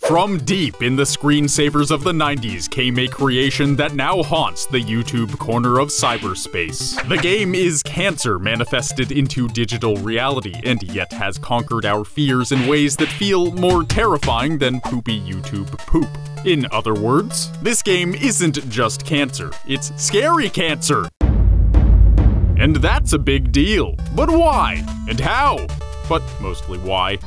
From deep in the screensavers of the 90s came a creation that now haunts the YouTube corner of cyberspace. The game is cancer manifested into digital reality, and yet has conquered our fears in ways that feel more terrifying than poopy YouTube poop. In other words, this game isn't just cancer, it's scary cancer. And that's a big deal. But why? And how? But mostly why.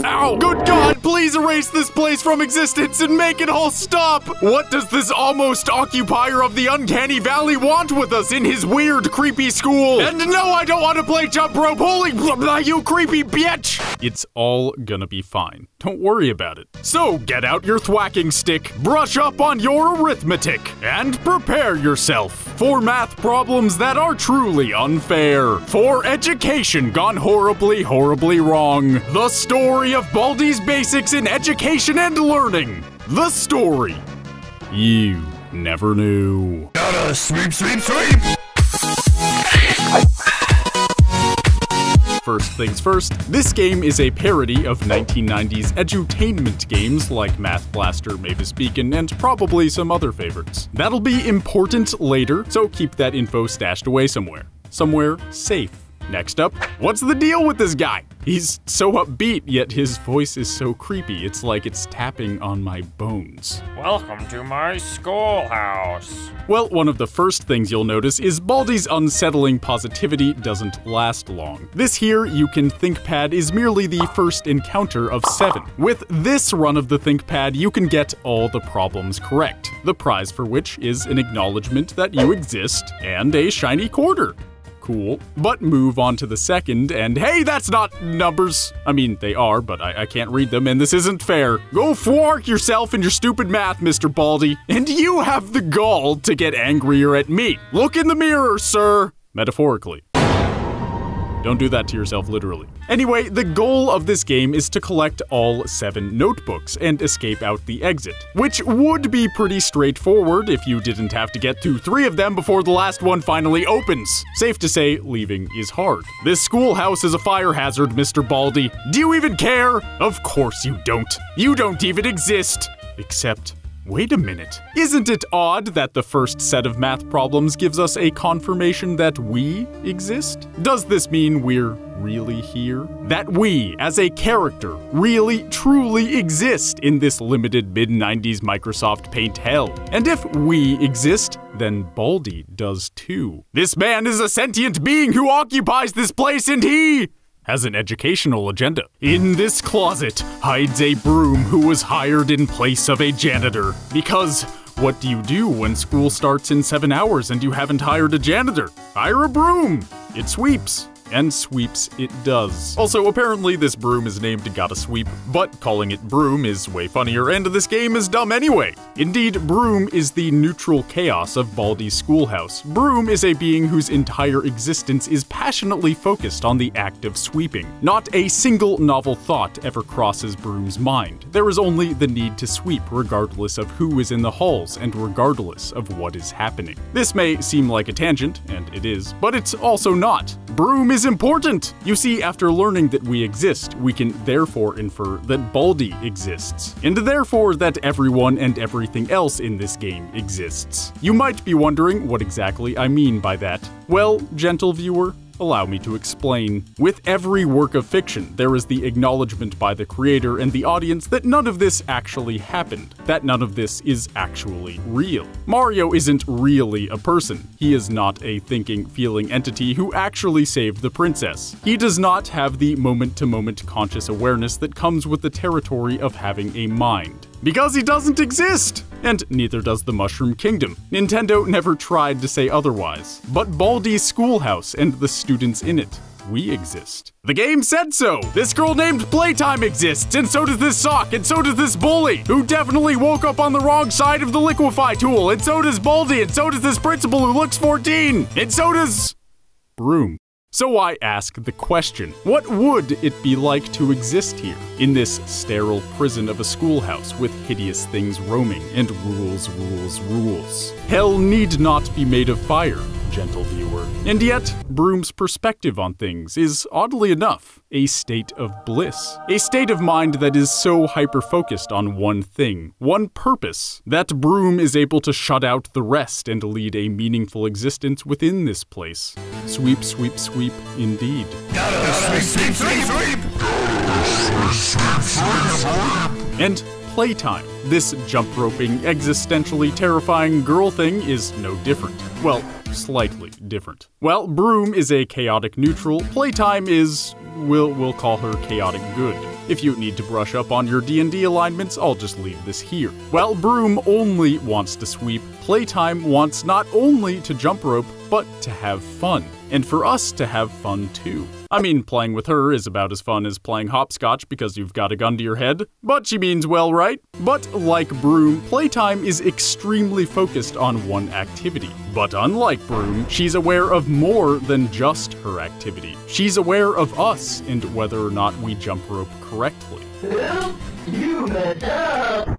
Ow! Good God, please erase this place from existence and make it all stop! What does this almost occupier of the Uncanny Valley want with us in his weird, creepy school? And no, I don't want to play jump rope, holy blah blah, you creepy bitch! It's all gonna be fine. Don't worry about it. So get out your thwacking stick, brush up on your arithmetic, and prepare yourself for math problems that are truly unfair. For education gone horribly, horribly wrong. The story of Baldi's Basics in Education and Learning. The story you never knew. Gotta sweep, sweep, sweep! First things first, this game is a parody of 1990s edutainment games like Math Blaster, Mavis Beacon, and probably some other favorites. That'll be important later, so keep that info stashed away somewhere. Somewhere safe. Next up, what's the deal with this guy? He's so upbeat, yet his voice is so creepy, it's like it's tapping on my bones. Welcome to my schoolhouse. Well, one of the first things you'll notice is Baldi's unsettling positivity doesn't last long. This here, You Can ThinkPad, is merely the first encounter of 7. With this run of the ThinkPad, you can get all the problems correct, the prize for which is an acknowledgement that you exist and a shiny quarter. Cool. But move on to the second, and hey, that's not numbers. I mean, they are, but I can't read them, and this isn't fair. Go thwark yourself in your stupid math, Mr. Baldi. And you have the gall to get angrier at me. Look in the mirror, sir. Metaphorically. Don't do that to yourself literally. Anyway, the goal of this game is to collect all 7 notebooks and escape out the exit, which would be pretty straightforward if you didn't have to get through 3 of them before the last one finally opens. Safe to say, leaving is hard. This schoolhouse is a fire hazard, Mr. Baldi. Do you even care? Of course you don't. You don't even exist. Except, wait a minute. Isn't it odd that the first set of math problems gives us a confirmation that we exist? Does this mean we're really here? That we, as a character, really, truly exist in this limited mid-90s Microsoft Paint hell? And if we exist, then Baldi does too. This man is a sentient being who occupies this place, and he has an educational agenda. In this closet hides a broom who was hired in place of a janitor. Because what do you do when school starts in 7 hours and you haven't hired a janitor? Hire a broom. It sweeps. And sweeps it does. Also, apparently this broom is named Gotta Sweep, but calling it broom is way funnier, and this game is dumb anyway. Indeed, broom is the neutral chaos of Baldi's schoolhouse. Broom is a being whose entire existence is passionately focused on the act of sweeping. Not a single novel thought ever crosses Broom's mind. There is only the need to sweep regardless of who is in the halls and regardless of what is happening. This may seem like a tangent, and it is, but it's also not. Broom is important! You see, after learning that we exist, we can therefore infer that Baldi exists, and therefore that everyone and everything else in this game exists. You might be wondering what exactly I mean by that. Well, gentle viewer, allow me to explain. With every work of fiction, there is the acknowledgement by the creator and the audience that none of this actually happened, that none of this is actually real. Mario isn't really a person. He is not a thinking, feeling entity who actually saved the princess. He does not have the moment-to-moment conscious awareness that comes with the territory of having a mind. Because he doesn't exist! And neither does the Mushroom Kingdom. Nintendo never tried to say otherwise. But Baldi's schoolhouse and the students in it, we exist. The game said so! This girl named Playtime exists, and so does this sock, and so does this bully, who definitely woke up on the wrong side of the liquefy tool, and so does Baldi, and so does this principal who looks 14, and so does Broom. So I ask the question, what would it be like to exist here, in this sterile prison of a schoolhouse with hideous things roaming and rules, rules, rules? Hell need not be made of fire, gentle viewer. And yet, Broom's perspective on things is, oddly enough, a state of bliss. A state of mind that is so hyper-focused on one thing, one purpose, that Broom is able to shut out the rest and lead a meaningful existence within this place. Sweep, sweep, sweep, indeed. Gotta sweep, sweep, sweep, sweep! And playtime. This jump-roping, existentially terrifying girl thing is no different. Well, slightly different. Well, Broom is a chaotic neutral. Playtime is, we'll call her chaotic good. If you need to brush up on your D&D alignments, I'll just leave this here. Well, Broom only wants to sweep. Playtime wants not only to jump rope, but to have fun. And for us to have fun too. I mean, playing with her is about as fun as playing hopscotch because you've got a gun to your head, but she means well, right? But like Broom, Playtime is extremely focused on one activity. But unlike Broom, she's aware of more than just her activity. She's aware of us and whether or not we jump rope correctly.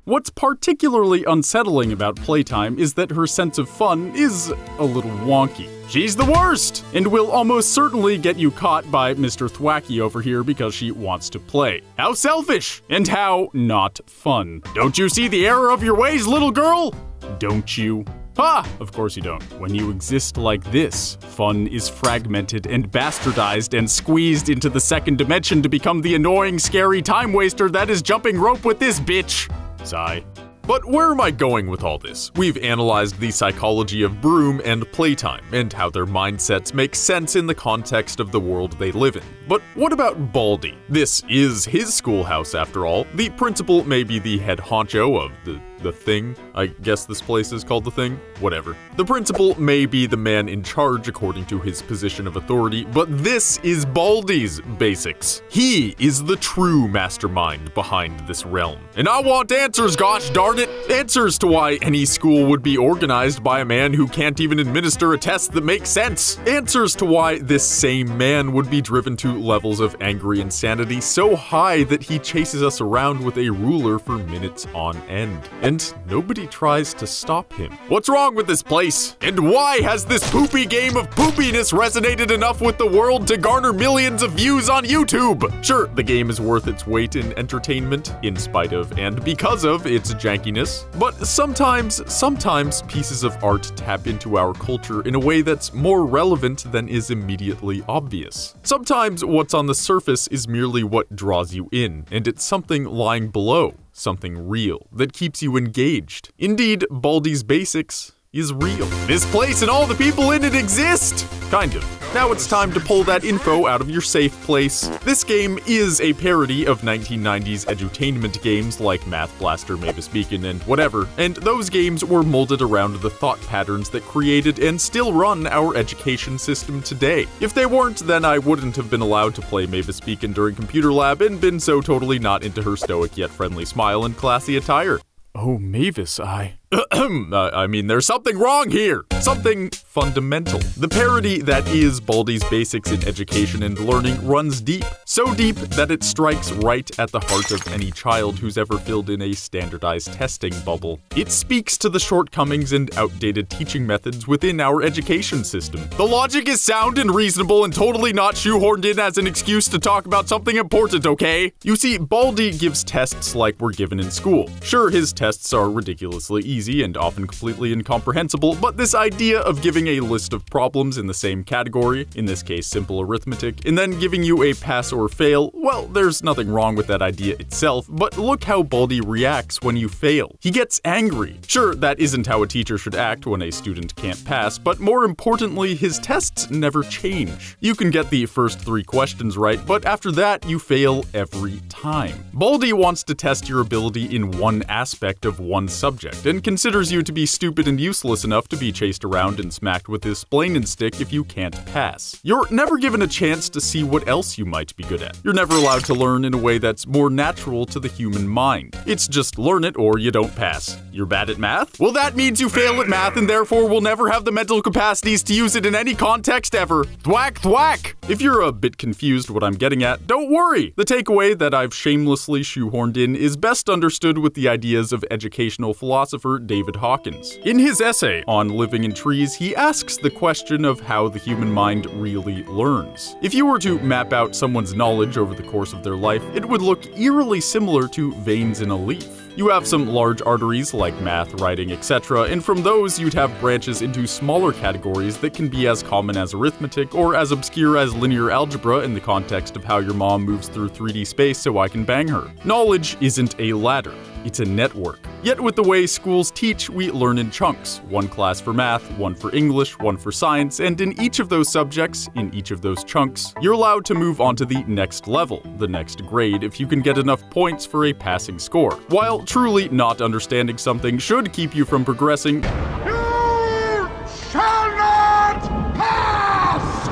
What's particularly unsettling about Playtime is that her sense of fun is a little wonky. She's the worst, and will almost certainly get you caught by Mr. Thwacky over here because she wants to play. How selfish, and how not fun. Don't you see the error of your ways, little girl? Don't you? Ha! Of course you don't. When you exist like this, fun is fragmented and bastardized and squeezed into the second dimension to become the annoying, scary time waster that is jumping rope with this bitch. Sigh. But where am I going with all this? We've analyzed the psychology of Broom and Playtime, and how their mindsets make sense in the context of the world they live in. But what about Baldi? This is his schoolhouse after all. The principal may be the head honcho of the Thing. I guess this place is called the Thing? Whatever. The principal may be the man in charge according to his position of authority, but this is Baldi's basics. He is the true mastermind behind this realm. And I want answers, gosh darn it! Answers to why any school would be organized by a man who can't even administer a test that makes sense. Answers to why this same man would be driven to levels of angry insanity so high that he chases us around with a ruler for minutes on end. And nobody tries to stop him. What's wrong with this place? And why has this poopy game of poopiness resonated enough with the world to garner millions of views on YouTube? Sure, the game is worth its weight in entertainment, in spite of and because of its jankiness, but sometimes pieces of art tap into our culture in a way that's more relevant than is immediately obvious. Sometimes what's on the surface is merely what draws you in, and it's something lying below. Something real that keeps you engaged. Indeed, Baldi's basics is real. This place and all the people in it exist! Kind of. Now it's time to pull that info out of your safe place. This game is a parody of 1990s edutainment games like Math Blaster, Mavis Beacon, and whatever, and those games were molded around the thought patterns that created and still run our education system today. If they weren't, then I wouldn't have been allowed to play Mavis Beacon during computer lab and been so totally not into her stoic yet friendly smile and classy attire. Oh, Mavis, I mean, there's something wrong here! Something fundamental. The parody that is Baldi's basics in education and learning runs deep. So deep that it strikes right at the heart of any child who's ever filled in a standardized testing bubble. It speaks to the shortcomings and outdated teaching methods within our education system. The logic is sound and reasonable and totally not shoehorned in as an excuse to talk about something important, okay? You see, Baldi gives tests like we're given in school. Sure, his tests are ridiculously easy and often completely incomprehensible, but this idea of giving a list of problems in the same category, in this case simple arithmetic, and then giving you a pass or fail, well, there's nothing wrong with that idea itself, but look how Baldi reacts when you fail. He gets angry. Sure, that isn't how a teacher should act when a student can't pass, but more importantly, his tests never change. You can get the first 3 questions right, but after that, you fail every time. Baldi wants to test your ability in one aspect of one subject, and considers you to be stupid and useless enough to be chased around and smacked with his splainin' stick if you can't pass. You're never given a chance to see what else you might be good at. You're never allowed to learn in a way that's more natural to the human mind. It's just learn it or you don't pass. You're bad at math? Well, that means you fail at math and therefore will never have the mental capacities to use it in any context ever. Thwack, thwack! If you're a bit confused what I'm getting at, don't worry. The takeaway that I've shamelessly shoehorned in is best understood with the ideas of educational philosopher David Hawkins. In his essay on Living in Trees, he asks the question of how the human mind really learns. If you were to map out someone's knowledge over the course of their life, it would look eerily similar to veins in a leaf. You have some large arteries like math, writing, etc., and from those you'd have branches into smaller categories that can be as common as arithmetic or as obscure as linear algebra in the context of how your mom moves through 3D space so I can bang her. Knowledge isn't a ladder. It's a network. Yet with the way schools teach, we learn in chunks. One class for math, one for English, one for science, and in each of those subjects, in each of those chunks, you're allowed to move on to the next level, the next grade, if you can get enough points for a passing score. While truly not understanding something should keep you from progressing, You shall not pass!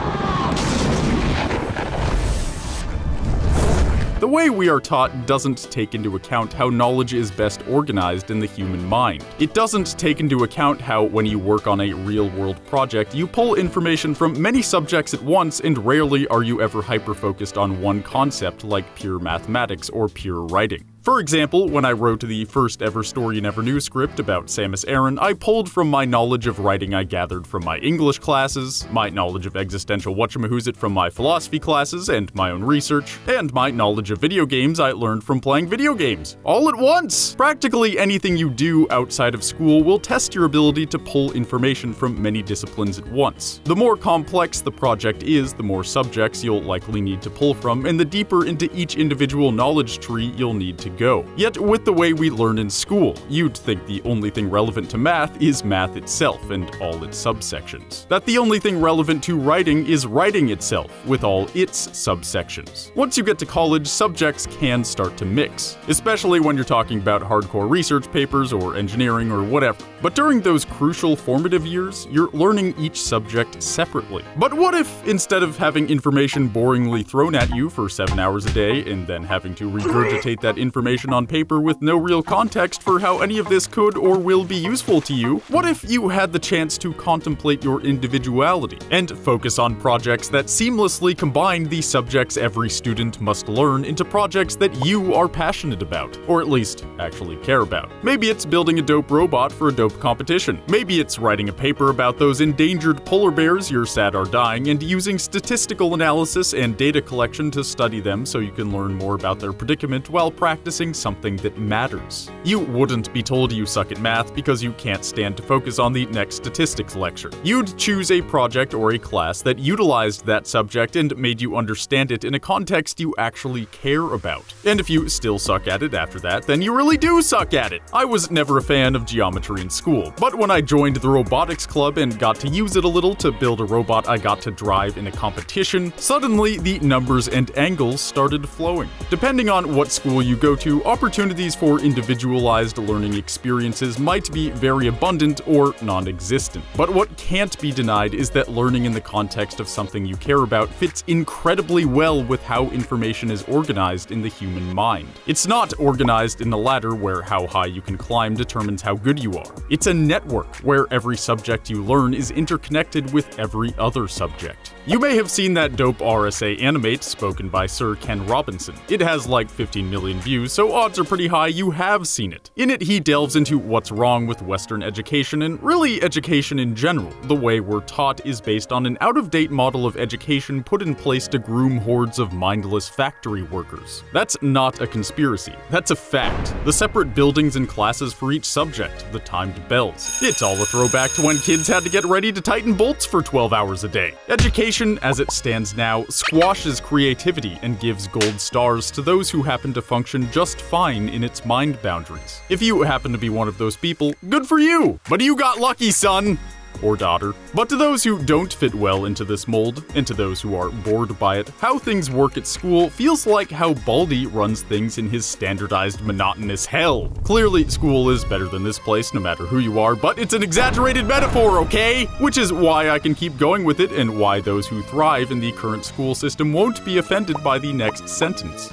the way we are taught doesn't take into account how knowledge is best organized in the human mind. It doesn't take into account how, when you work on a real-world project, you pull information from many subjects at once, and rarely are you ever hyper-focused on one concept like pure mathematics or pure writing. For example, when I wrote the first ever Story You Never Knew script about Samus Aran, I pulled from my knowledge of writing I gathered from my English classes, my knowledge of existential whatchamahoosit from my philosophy classes and my own research, and my knowledge of video games I learned from playing video games. All at once! Practically anything you do outside of school will test your ability to pull information from many disciplines at once. The more complex the project is, the more subjects you'll likely need to pull from, and the deeper into each individual knowledge tree you'll need to go. Yet with the way we learn in school, you'd think the only thing relevant to math is math itself and all its subsections. That the only thing relevant to writing is writing itself, with all its subsections. Once you get to college, subjects can start to mix, especially when you're talking about hardcore research papers or engineering or whatever. But during those crucial formative years, you're learning each subject separately. But what if, instead of having information boringly thrown at you for 7 hours a day and then having to regurgitate that information on paper with no real context for how any of this could or will be useful to you, what if you had the chance to contemplate your individuality and focus on projects that seamlessly combine the subjects every student must learn into projects that you are passionate about, or at least actually care about? Maybe it's building a dope robot for a dope competition. Maybe it's writing a paper about those endangered polar bears you're sad are dying and using statistical analysis and data collection to study them so you can learn more about their predicament while practicing something that matters. You wouldn't be told you suck at math because you can't stand to focus on the next statistics lecture. You'd choose a project or a class that utilized that subject and made you understand it in a context you actually care about. And if you still suck at it after that, then you really do suck at it. I was never a fan of geometry in school, but when I joined the robotics club and got to use it a little to build a robot I got to drive in a competition, suddenly the numbers and angles started flowing. Depending on what school you go to, opportunities for individualized learning experiences might be very abundant or non-existent. But what can't be denied is that learning in the context of something you care about fits incredibly well with how information is organized in the human mind. It's not organized in the ladder where how high you can climb determines how good you are. It's a network where every subject you learn is interconnected with every other subject. You may have seen that dope RSA Animate spoken by Sir Ken Robinson. It has like 15 million views, so odds are pretty high you have seen it. In it, he delves into what's wrong with Western education and really education in general. The way we're taught is based on an out-of-date model of education put in place to groom hordes of mindless factory workers. That's not a conspiracy. That's a fact. The separate buildings and classes for each subject, the timed bells. It's all a throwback to when kids had to get ready to tighten bolts for 12 hours a day. Education, as it stands now, squashes creativity and gives gold stars to those who happen to function just fine in its mind boundaries. If you happen to be one of those people, good for you! But you got lucky, son! or daughter. But to those who don't fit well into this mold, and to those who are bored by it, how things work at school feels like how Baldi runs things in his standardized, monotonous hell. Clearly, school is better than this place, no matter who you are, but it's an exaggerated metaphor, okay? Which is why I can keep going with it, and why those who thrive in the current school system won't be offended by the next sentence.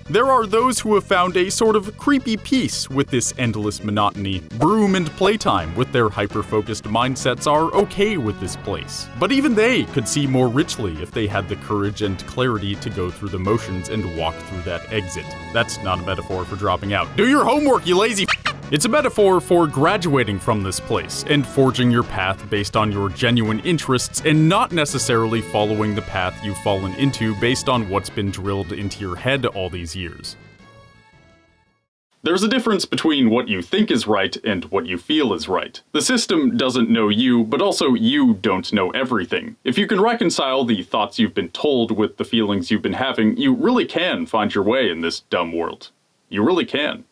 There are those who have found a sort of creepy peace with this endless monotony. Broom and playtime, with their hyper-focused mindsets, are okay with this place. But even they could see more richly if they had the courage and clarity to go through the motions and walk through that exit. That's not a metaphor for dropping out. Do your homework, you lazy It's a metaphor for graduating from this place and forging your path based on your genuine interests and not necessarily following the path you've fallen into based on what's been drilled into your head all these years. There's a difference between what you think is right and what you feel is right. The system doesn't know you, but also you don't know everything. If you can reconcile the thoughts you've been told with the feelings you've been having, you really can find your way in this dumb world. You really can.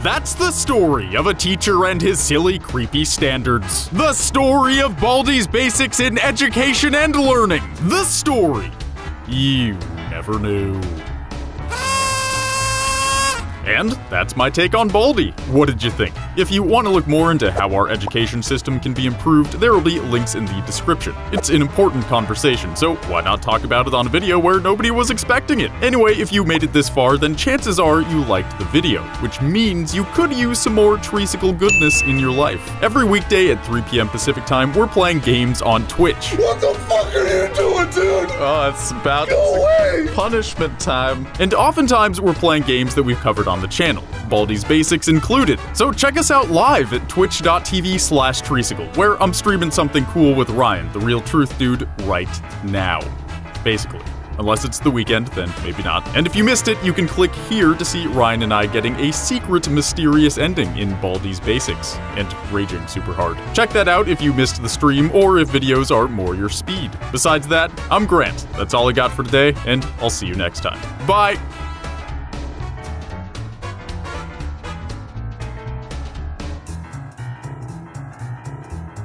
That's the story of a teacher and his silly, creepy standards. The story of Baldi's Basics in education and learning. The story you never knew. And that's my take on Baldi. What did you think? If you want to look more into how our education system can be improved, there will be links in the description. It's an important conversation, so why not talk about it on a video where nobody was expecting it? Anyway, if you made it this far, then chances are you liked the video, which means you could use some more Treesicle goodness in your life. Every weekday at 3 p.m. Pacific time, we're playing games on Twitch. What the fuck are you doing, dude? Oh, it's about Go away! punishment time. And oftentimes we're playing games that we've covered on the channel, Baldi's Basics included. So check us out live at twitch.tv/Treesicle, where I'm streaming something cool with Ryan, the real truth dude, right now. Basically. Unless it's the weekend, then maybe not. And if you missed it, you can click here to see Ryan and I getting a secret, mysterious ending in Baldi's Basics, and raging super hard. Check that out if you missed the stream, or if videos are more your speed. Besides that, I'm Grant. That's all I got for today, and I'll see you next time. Bye!